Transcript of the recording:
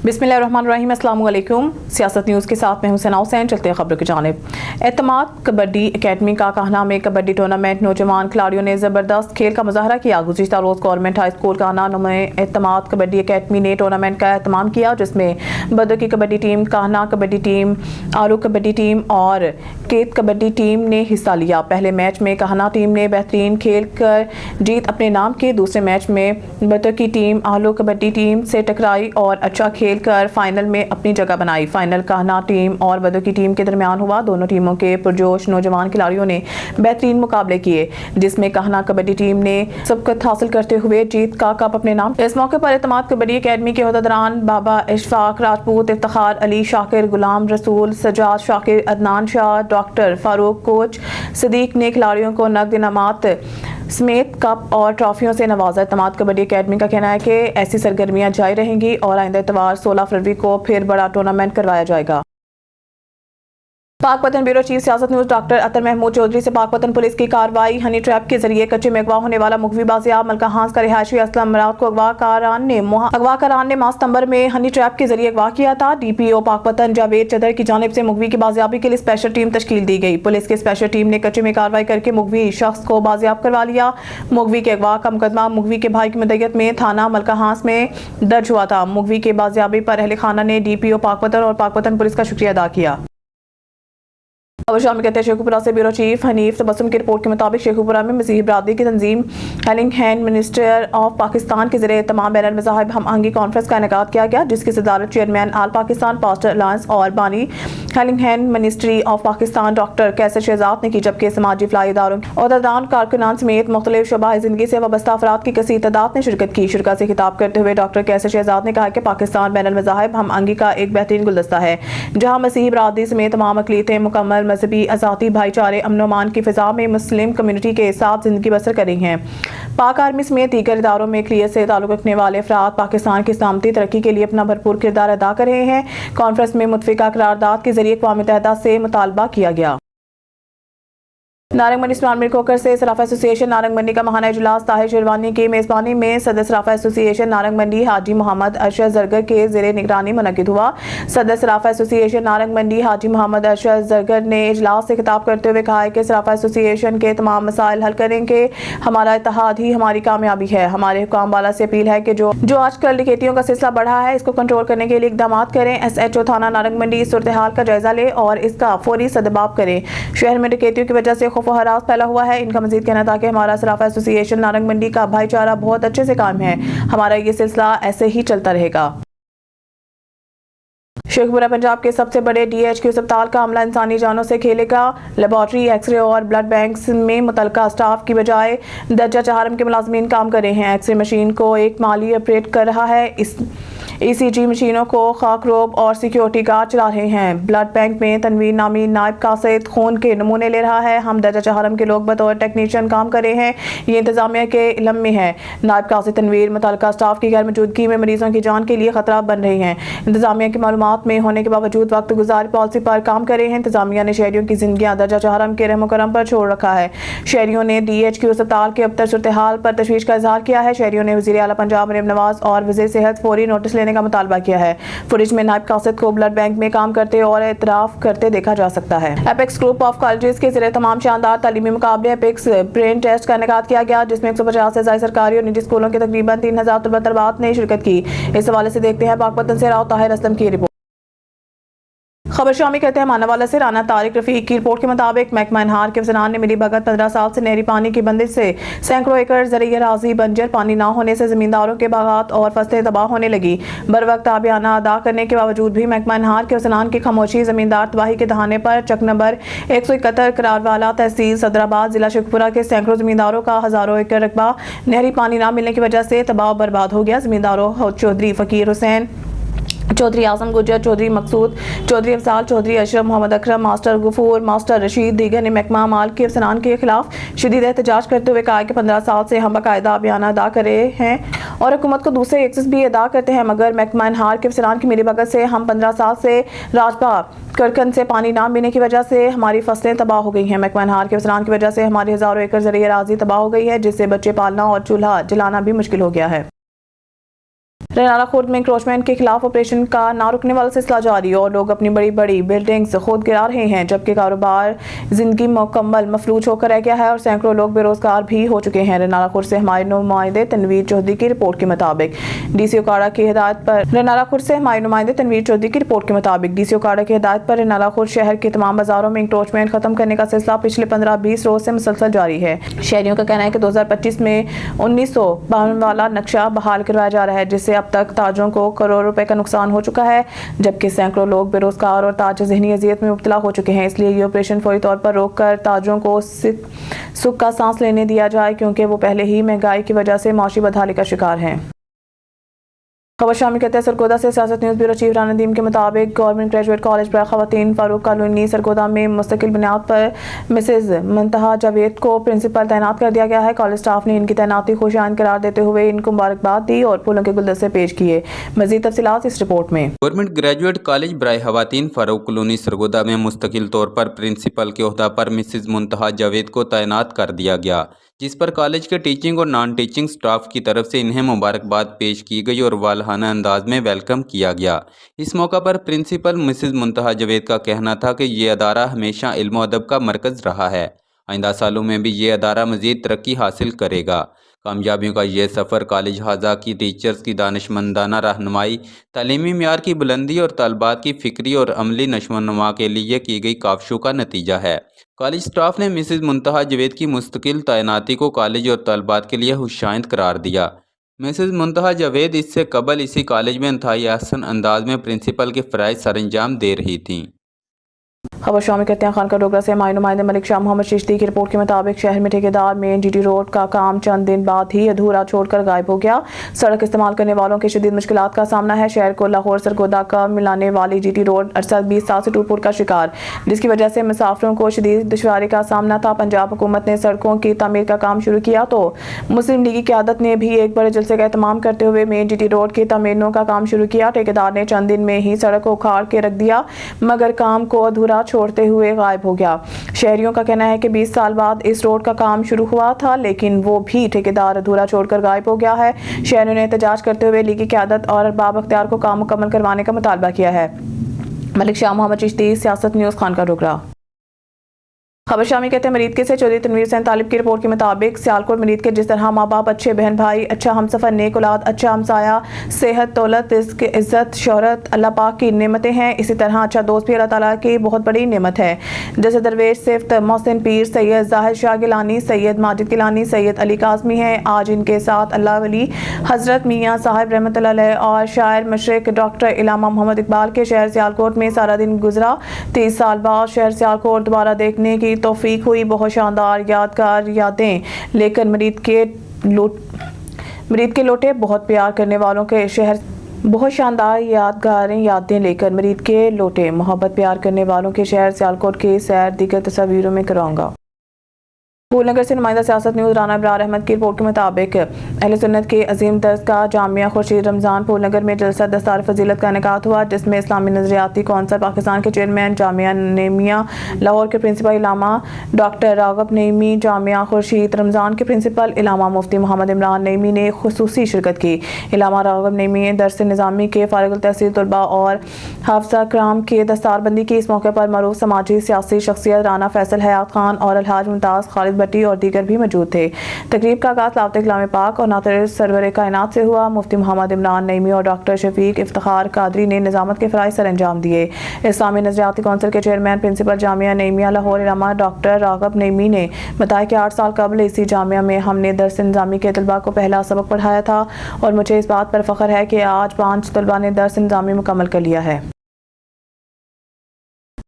बिस्मिल्लाहिर्रहमानिर्रहीम। अस्सलाम वालेकुम। सियासत न्यूज़ के साथ मैं हुसैन हुसैन। चलते हैं खबरों की जानिब। एतमाद कबड्डी एकेडमी का कहना में कबड्डी टूर्नामेंट नौजवान खिलाड़ियों ने ज़बरदस्त खेल का मुजाहरा किया। गुज़िश्ता रोज़ गवर्नमेंट हाई स्कूल कान्हा में एतमाद कबड्डी एकेडमी ने टूर्नामेंट का एहतमाम किया, जिसमें बदर की कबड्डी टीम, कान्हा कबड्डी टीम, आरू कबड्डी टीम और केत कबड्डी टीम ने हिस्सा लिया। पहले मैच में कान्हा टीम ने बेहतरीन खेल कर जीत अपने नाम की। दूसरे मैच में बदर की टीम आलू कबड्डी टीम से टकराई और अच्छा खेल कर फाइनल में अपनी जगह बनाई। फाइनल कान्हा टीम और बदर की टीम के दरमियान हुआ। दोनों टीमों के पुरजोश नौजवान खिलाड़ियों ने बेहतरीन मुकाबले किए, जिसमें कान्हा कबड्डी टीम ने सबकत हासिल करते हुए जीत का कप अपने नाम। इस मौके पर एतमाद कबड्डी एकेडमी के अहदेदारान बाबा इशफाक राजपूत, इफ्तिखार अली शाकिर, गुलाम रसूल, सजाद शाकिर, अदनान शाह, डॉक्टर फारूक, कोच सदीक ने खिलाड़ियों को नकद इनामात समेत कप और ट्रॉफियों से नवाजा। एतमाद कबड्डी एकेडमी का कहना है कि ऐसी सरगर्मियां जारी रहेंगी और आइंदा इतवार 16 फरवरी को फिर बड़ा टूर्नामेंट करवाया जाएगा। पाकपतन ब्यूरो चीफ सियासत न्यूज़ डॉक्टर अतर महमूद चौधरी से पाकपतन पुलिस की कार्रवाई। हनी ट्रैप के जरिए कच्चे में अगवा होने वाला मुखवी बाजियाब। मलका हांस का रिहायशी असलम मराद को अगवाकारान ने माह सितंबर में हनी ट्रैप के जरिए अगवा किया था। डीपीओ पाकपतन जावेद चदर की जानिब से मुखवी की बाजियाबी के लिए स्पेशल टीम तश्कील दी गई। पुलिस की स्पेशल टीम ने कच्चे में कार्रवाई करके मुखवी शख्स को बाजियाब करवा लिया। मुखवी के अगवा का मुकदमा मुखवी के भाई की मदयत में थाना मलका हांस में दर्ज हुआ था। मुखवी के बाजियाबी पर अहले खाना ने डीपीओ पाकपतन और पाकपतन पुलिस का शुक्रिया अदा किया। अब शामिल कहते हैं शेखुपुरा से ब्यूरो चीफ हनीफ तबस्सुम की रिपोर्ट के मुताबिक शेखुपुरा में मसीही बरादरी की तंजीम helping hand minister of Pakistan के जरिए तमाम बैन मज़ाहिब हम आहंगी कॉन्फ्रेंस का इनेकाद किया गया, जिसकी सदारत chairman all Pakistan pastor alliance और बानी helping hand ministry of Pakistan doctor Kaiser Shahzad ने की, जबकि समाजी फलाई इदारों अहदेदारान कारकुनान समेत मुख्तलिफ शोबाए ज़िंदगी से वाबस्ता अफराद की कसीर तादाद ने शिरकत की। शिरकत से खिताब करते हुए डॉक्टर कैसर शहजाद ने कहा कि पाकिस्तान बैन मज़ाहिब हम आहंगी का एक बेहतरीन गुलदस्ता है, जहाँ मसीही बरादरी समेत तमाम अक़लीतें मुकम्मल मजहबी आज़ादी, भाईचारे, अमन अमान की फिजा में मुस्लिम कम्युनिटी के साथ जिंदगी बसर कर रही हैं। पाक आर्मी समेत दीगर इदारों में अक़लियत से ताल्लुक़ रखने वाले अफराद पाकिस्तान की सलामती तरक्की के लिए अपना भरपूर किरदार अदा कर रहे हैं। कॉन्फ्रेंस में मुत्तफ़िका करारदाद के जरिए अक़वाम मुत्तहिदा से मुतालबा किया गया। नारंग मंडी इस्लाम मिल कोकर से सराफा एसोसिएशन नारंग मंडी का महाना इजलास ताहिर शेरवानी की मेज़बानी में सदर सराफा एसोसिएशन नारंग मंडी हाजी मोहम्मद अरशद जरगर के ज़ेरे निगरानी मुनक़िद हुआ। सदर सराफा एसोसिएशन नारंग मंडी हाजी मोहम्मद अरशद जरगर ने इजलास से खिताब करते हुए कहा कि सराफा एसोसिएशन के तमाम मसाइल हल करने के हमारा इत्तेहाद ही हमारी कामयाबी है। हमारे हुकाम वाला से अपील है कि जो आजकल डकैतियों का सिलसिला बढ़ा है, इसको कंट्रोल करने के लिए इक़दाम करें। SHO थाना नारंग मंडी इस सूरत हाल का जायजा ले और इसका फौरी सदबाब करें। शहर में डकैतियों की वजह से खौफ व हरास फैला हुआ है। इनका मजीद कहना था कि हमारा सराफा एसोसिएशन नारंग मंडी का भाईचारा बहुत अच्छे से कायम है। हमारा ये सिलसिला ऐसे ही चलता रहेगा। शेखपुरा पंजाब के सबसे बड़े DHQ अस्पताल का अमला इंसानी जानों से खेलेगा। लेबॉर्ट्री, एक्सरे और ब्लड बैंक्स में मुतलका स्टाफ की बजाय दर्जा चहारम के मुलाजमीन काम कर रहे हैं। एक्सरे मशीन को एक माली ऑपरेट कर रहा है। इस ECG मशीनों को खाकरोब और सिक्योरिटी गार्ड चला रहे हैं। ब्लड बैंक में तनवीर नामी नायब कासिद खून के नमूने ले रहा है। हम दर्जा चहारम के लोग बतौर टेक्नीशियन काम कर रहे हैं। ये इंतजामिया के इल्म में है। नायब कासिद तनवीर मुतलका स्टाफ की गैर मौजूदगी में मरीजों की जान के लिए खतरा बन रही हैं। इंतजामिया की मालूमात में होने के बावजूद वक्त गुजारी पॉलिसी पर काम कर रहे हैं। इंतजामिया ने शहरियों की जिंदगियां दर्जा चहारम के रहमो करम पर छोड़ रखा है। शहरियों ने DHQ अस्पताल के अबतर सूरत हाल पर तशवीश का इजहार किया है। शहरियों ने वज़ीर आला पंजाब मरीम नवाज और वज़ीर सेहत फौरी नोटिस लेने का मुतालबा किया है। फुटेज में नायब कासिद को ब्लड बैंक में काम करते और एतराफ करते देखा जा सकता है। एपेक्स ग्रुप ऑफ कॉलेजेस के जरिए तमाम शानदार तालीमी मुकाबले एपेक्स ब्रेन टेस्ट का इनेकाद किया गया, जिसमें 150 से ज़ायद सरकारी और निजी स्कूलों के तकरीबन 3000 तलबात ने शिरकत की। इस हवाले से देखते हैं पाकपतन से राव ताहिर असलम की रिपोर्ट। खबर शामिल कहते हैं मानावाला से राना तारिक रफीक की रिपोर्ट के मुताबिक महकमा इनहार के अफसरान ने मिली भगत 15 साल से नहरी पानी की बंदिश से सैकड़ों एकड़ ज़रई अराज़ी बंजर, पानी ना होने से ज़मींदारों के बागात और फसलें तबाह होने लगी। बर वक्त आबियाना अदा करने के बावजूद भी महकमा इनहार के अफसरान की खामोशी ज़मींदार तबाही के दहाने पर चक नंबर 171 करारवाला तहसील सदराबाद जिला शेखपुरा के सैकड़ों ज़मींदारों का हज़ारों एकड़ रकबा नहरी पानी ना मिलने की वजह से तबाह बर्बाद हो गया। ज़मींदारों चौधरी फ़कीर हुसैन, चौधरी आजम गुजर, चौधरी मकसूद, चौधरी अफजाल, चौधरी अशरफ, मोहम्मद अकरम, मास्टर गफूर, मास्टर रशीद दीगर ने महकमा माल के अफसरान के खिलाफ शदीद एहतजाज करते हुए कहा कि 15 साल से हम बाकायदा अभियान अदा कर रहे हैं और हुकूमत को दूसरे एक्सेस भी अदा करते हैं, मगर महकमा इनहार के अफसरान की मिलीभगत से हम 15 साल से राजपा करकन से पानी ना मिलने की वजह से हमारी फसलें तबाह हो गई हैं। महकमा इनहार के अफसरान की वजह से हमारी हज़ारों एकड़ ज़रई अराज़ी तबाह हो गई है, जिससे बच्चे पालना और चूल्हा जलाना भी मुश्किल हो गया है। رینالہ خورد میں انکروچمنٹ کے خلاف آپریشن کا نہ رکنے والا سلسلہ جاری اور لوگ اپنی بڑی بڑی بلڈنگز خود گرا رہے ہیں، جبکہ کاروبار زندگی مکمل مفلوج ہو کر رہ گیا ہے اور سینکڑوں لوگ بے روزگار بھی ہو چکے ہیں۔ رینالہ خورد سے ہمارے نمائندے تنویر چودھری کی رپورٹ کے مطابق ڈی سی اوکاڑا کی ہدایت پر رینالہ خورد سے ہمارے نمائندے تنویر چودھری کی رپورٹ کے مطابق ڈی سی اوکاڑا کی ہدایت پر رینالہ خورد شہر کے تمام بازاروں میں انکروچمنٹ ختم کرنے کا سلسلہ پچھلے 15-20 روز سے مسلسل جاری ہے۔ شہریوں کا کہنا ہے کہ 2025 میں 1952 والا نقشہ بحال کروایا جا رہا ہے، جس سے اب تک تاجروں کو کروڑ روپے کا نقصان ہو چکا ہے، جبکہ سینکڑوں لوگ بے روزگار اور تاجر ذہنی اذیت میں مبتلا ہو چکے ہیں۔ اس لیے یہ آپریشن فوری طور پر روک کر تاجروں کو سکھ کا سانس لینے دیا جائے، کیونکہ وہ پہلے ہی مہنگائی کی وجہ سے معاشی بدحالی کا شکار ہیں۔ خبر شامل کرتے ہیں سرگودا سے۔ سیاست news bureau chief Rana Nadeem کے مطابق گورنمنٹ گریجویٹ کالج برائے خواتین فاروق کالونی سرگودا میں مستقل بنیاد پر مسز منتہا جاوید کو پرنسپل تعینات کر دیا گیا ہے۔ کالج سٹاف نے ان کی تعیناتی خوش آئند قرار دیتے ہوئے ان کو مبارکباد دی اور پھولوں کے گلدستے پیش کیے۔ مزید تفصیلات اس رپورٹ میں۔ گورنمنٹ گریجویٹ کالج برائے خواتین فاروق کالونی سرگودا میں مستقل طور پر پرنسپل کے عہدہ پر مسز منتہا جاوید کو تعینات کر دیا گیا، جس پر کالج کے ٹیچنگ اور نان ٹیچنگ سٹاف کی طرف سے انہیں مبارکباد پیش کی گئی اور والہانہ انداز میں ویلکم کیا گیا۔ اس موقع پر پرنسپل مسز منتہا جاوید کا کہنا تھا کہ یہ ادارہ ہمیشہ علم و ادب کا مرکز رہا ہے، آئندہ سالوں میں بھی یہ ادارہ مزید ترقی حاصل کرے گا۔ کامیابیوں کا یہ سفر کالج ہاضہ کی ٹیچرز کی دانشمندانہ رہنمائی، تعلیمی معیار کی بلندی اور طالبات کی فکری اور عملی نشو و نما کے لیے کی گئی کاوشوں کا نتیجہ ہے۔ کالج سٹاف نے مسز منتہا جاوید کی مستقل تعیناتی کو کالج اور طالبات کے لیے خوش آئند قرار دیا۔ مسز منتہا جاوید اس سے قبل اسی کالج میں انتہائی احسن انداز میں پرنسپل کے فرائض سر انجام دے رہی تھیں۔ خبر شامل کرتے ہیں خانقاہ ڈوگرہ سے۔ ہمارے نمائندے ملک شاہ محمد چشتی کی رپورٹ کے مطابق شہر میں ٹھیکیدار مین جی ٹی روڈ کا کام چند دن بعد ہی ادھورا چھوڑ کر غائب ہو گیا۔ سڑک استعمال کرنے والوں کے شدید مشکلات کا سامنا ہے۔ شہر کو لاہور سرگودا کا ملانے والی جی ٹی روڈ عرصہ 20 سال سے ٹوٹ پھوٹ کا شکار، جس کی وجہ سے مسافروں کو شدید دشواری کا سامنا تھا۔ پنجاب حکومت نے سڑکوں کی تعمیر کا کام شروع کیا تو مسلم لیگی قیادت نے بھی ایک بڑے جلسے کا اہتمام کرتے ہوئے مین جی ٹی روڈ کی تعمیروں کا کام شروع کیا۔ ٹھیکیدار نے چند دن میں ہی سڑک کو اکھاڑ کے رکھ دیا، مگر کام کو ادھورا چھوڑتے ہوئے غائب ہو گیا۔ شہریوں کا کہنا ہے کہ 20 سال بعد اس روڈ کا کام شروع ہوا تھا، لیکن وہ بھی ٹھیکیدار ادھورا چھوڑ کر غائب ہو گیا ہے۔ شہریوں نے احتجاج کرتے ہوئے لیگی قیادت اور ارباب اختیار کو کام مکمل کروانے کا مطالبہ کیا ہے۔ ملک شاہ محمد چشتی، سیاست نیوز، خانقاہ ڈوگرہ۔ خبر شامل کہتے ہیں مرید کے سے چودھری تنویر حسین طالب کی رپورٹ کے مطابق سیالکوٹ مرید کے جس طرح ماں باپ، اچھے بہن بھائی، اچھا ہمسفر، نیک اولاد، اچھا ہمسایہ، صحت، دولت، رزق، عزت، شہرت اللہ پاک کی نعمتیں ہیں، اسی طرح اچھا دوست بھی اللہ تعالیٰ کی بہت بڑی نعمت ہے۔ جیسے درویش صفت محسن پیر، سید ظاہر شاہ گیلانی، سید ماجد گیلانی، سید علی کاظمی ہیں۔ آج ان کے ساتھ اللہ ولی حضرت میاں صاحب رحمۃ اللہ علیہ اور شاعر مشرق ڈاکٹر علامہ محمد اقبال کے شہر سیالکوٹ میں سارا دن گزرا۔ 30 سال بعد شہر سیالکوٹ دوبارہ دیکھنے کی توفیق ہوئی۔ بہت شاندار یادگار یادیں لے کر مرید کے لوٹے بہت پیار کرنے والوں کے شہر بہت شاندار یادیں لے کر مرید کے لوٹے محبت پیار کرنے والوں کے شہر سیالکوٹ کی سیر دیگر تصاویروں میں کراؤں گا۔ پھول نگر سے نمائندہ سیاست نیوز رانا ابرار احمد کی رپورٹ کے مطابق اہل سنت کے عظیم درسگاہ جامعہ خورشید رمضان پھول نگر میں جلسہ دستار فضیلت کا انعقاد ہوا، جس میں اسلامی نظریاتی کونسل پاکستان کے چیئرمین، جامعہ نعیمیہ لاہور کے پرنسپل علامہ ڈاکٹر راغب نعیمی، جامعہ خورشید رمضان کے پرنسپل علامہ مفتی محمد عمران نعیمی نے خصوصی شرکت کی۔ علامہ راغب نعیمی نے درس نظامی کے فارغ التحصیل طلباء اور حافظہ کرام کی دستار بندی کی۔ اس موقع پر معروف سماجی سیاسی شخصیت رانا فیصل حیات خان اور الحاج ممتاز خالد بٹی اور دیگر بھی موجود تھے۔ تقریب کا آغاز لاوت کلام پاک اور نعت سرور کائنات سے ہوا۔ مفتی محمد عمران نعیمی اور ڈاکٹر شفیق افتخار قادری نے نظامت کے فرائض سر انجام دیے۔ اسلامی نظریاتی کونسل کے چیئرمین پرنسپل جامعہ نعیمیہ لاہور علامہ ڈاکٹر راغب نعیمی نے بتایا کہ 8 سال قبل اسی جامعہ میں ہم نے درس نظامی کے طلباء کو پہلا سبق پڑھایا تھا اور مجھے اس بات پر فخر ہے کہ آج 5 طلباء نے درس نظامی مکمل کر لیا ہے۔